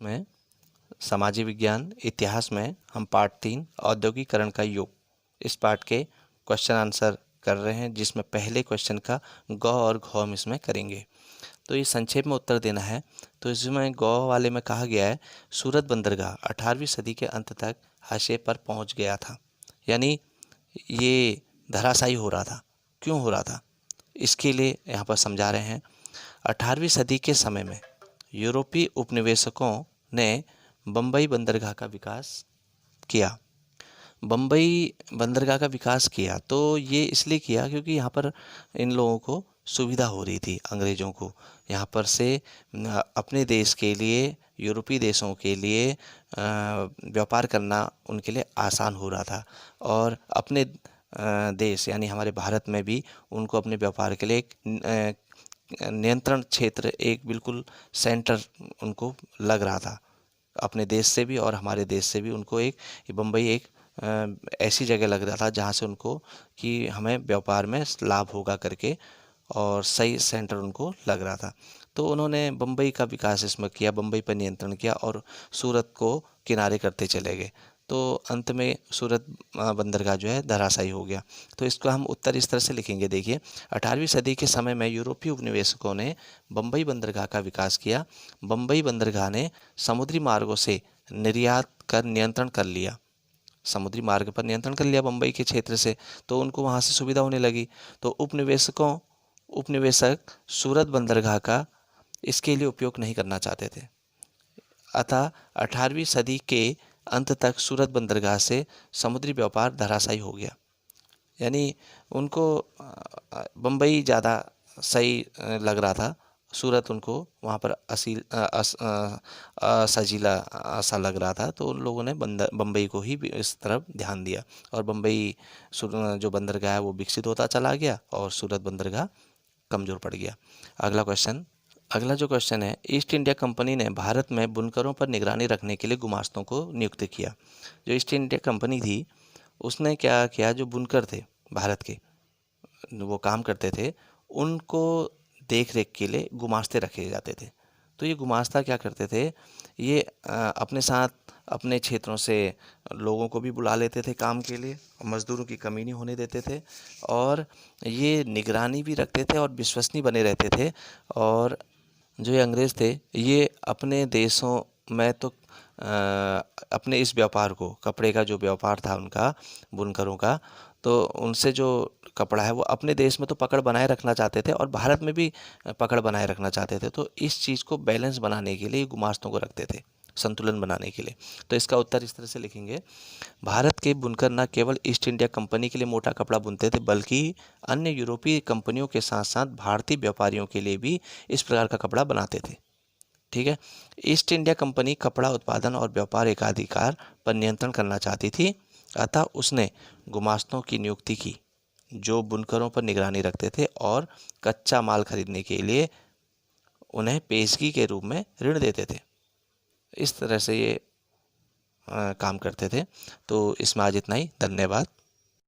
में सामाजिक विज्ञान इतिहास में हम पार्ट 3 औद्योगिकरण का युग इस पार्ट के क्वेश्चन आंसर कर रहे हैं, जिसमें पहले क्वेश्चन का गौ और घौ हम इसमें करेंगे। तो ये संक्षेप में उत्तर देना है। तो इसमें गौ वाले में कहा गया है सूरत बंदरगाह 18वीं सदी के अंत तक हाशिए पर पहुंच गया था, यानी ये धराशायी हो रहा था। क्यों हो रहा था, इसके लिए यहाँ पर समझा रहे हैं। 18वीं सदी के समय में यूरोपीय उपनिवेशकों ने बम्बई बंदरगाह का विकास किया। बम्बई बंदरगाह का विकास किया तो ये इसलिए किया क्योंकि यहाँ पर इन लोगों को सुविधा हो रही थी, अंग्रेज़ों को यहाँ पर से अपने देश के लिए, यूरोपीय देशों के लिए व्यापार करना उनके लिए आसान हो रहा था। और अपने देश यानी हमारे भारत में भी उनको अपने व्यापार के लिए एक नियंत्रण क्षेत्र, एक बिल्कुल सेंटर उनको लग रहा था। अपने देश से भी और हमारे देश से भी उनको एक बम्बई एक ऐसी जगह लग रहा था जहाँ से उनको कि हमें व्यापार में लाभ होगा करके, और सही सेंटर उनको लग रहा था। तो उन्होंने बम्बई का विकास इसमें किया, बम्बई पर नियंत्रण किया और सूरत को किनारे करते चले गए। तो अंत में सूरत बंदरगाह जो है धराशायी हो गया। तो इसको हम उत्तर इस तरह से लिखेंगे। देखिए, 18वीं सदी के समय में यूरोपीय उपनिवेशकों ने बम्बई बंदरगाह का विकास किया। बम्बई बंदरगाह ने समुद्री मार्गों से निर्यात कर नियंत्रण कर लिया, समुद्री मार्ग पर नियंत्रण कर लिया बम्बई के क्षेत्र से, तो उनको वहाँ से सुविधा होने लगी। तो उपनिवेशक सूरत बंदरगाह का इसके लिए उपयोग नहीं करना चाहते थे। अतः 18वीं सदी के अंत तक सूरत बंदरगाह से समुद्री व्यापार धराशायी हो गया। यानी उनको बम्बई ज़्यादा सही लग रहा था, सूरत उनको वहाँ पर असजीला सा लग रहा था। तो उन लोगों ने बम्बई को ही इस तरफ ध्यान दिया और बम्बई जो बंदरगाह है वो विकसित होता चला गया और सूरत बंदरगाह कमज़ोर पड़ गया। अगला जो क्वेश्चन है, ईस्ट इंडिया कंपनी ने भारत में बुनकरों पर निगरानी रखने के लिए गुमास्तों को नियुक्त किया। जो ईस्ट इंडिया कंपनी थी उसने क्या किया, जो बुनकर थे भारत के, वो काम करते थे, उनको देख रेख के लिए गुमास्ते रखे जाते थे। तो ये गुमास्ता क्या करते थे, ये अपने साथ अपने क्षेत्रों से लोगों को भी बुला लेते थे काम के लिए, मज़दूरों की कमी नहीं होने देते थे, और ये निगरानी भी रखते थे और विश्वसनीय बने रहते थे। और जो ये अंग्रेज़ थे ये अपने देशों में तो अपने इस व्यापार को, कपड़े का जो व्यापार था उनका, बुनकरों का, तो उनसे जो कपड़ा है वो अपने देश में तो पकड़ बनाए रखना चाहते थे और भारत में भी पकड़ बनाए रखना चाहते थे। तो इस चीज़ को बैलेंस बनाने के लिए गुमास्तों को रखते थे, संतुलन बनाने के लिए। तो इसका उत्तर इस तरह से लिखेंगे, भारत के बुनकर न केवल ईस्ट इंडिया कंपनी के लिए मोटा कपड़ा बुनते थे, बल्कि अन्य यूरोपीय कंपनियों के साथ साथ भारतीय व्यापारियों के लिए भी इस प्रकार का कपड़ा बनाते थे। ठीक है। ईस्ट इंडिया कंपनी कपड़ा उत्पादन और व्यापार एकाधिकार पर नियंत्रण करना चाहती थी, अतः उसने गुमास्तों की नियुक्ति की जो बुनकरों पर निगरानी रखते थे और कच्चा माल खरीदने के लिए उन्हें पेशगी के रूप में ऋण देते थे। इस तरह से ये काम करते थे। तो इसमें आज इतना ही। धन्यवाद।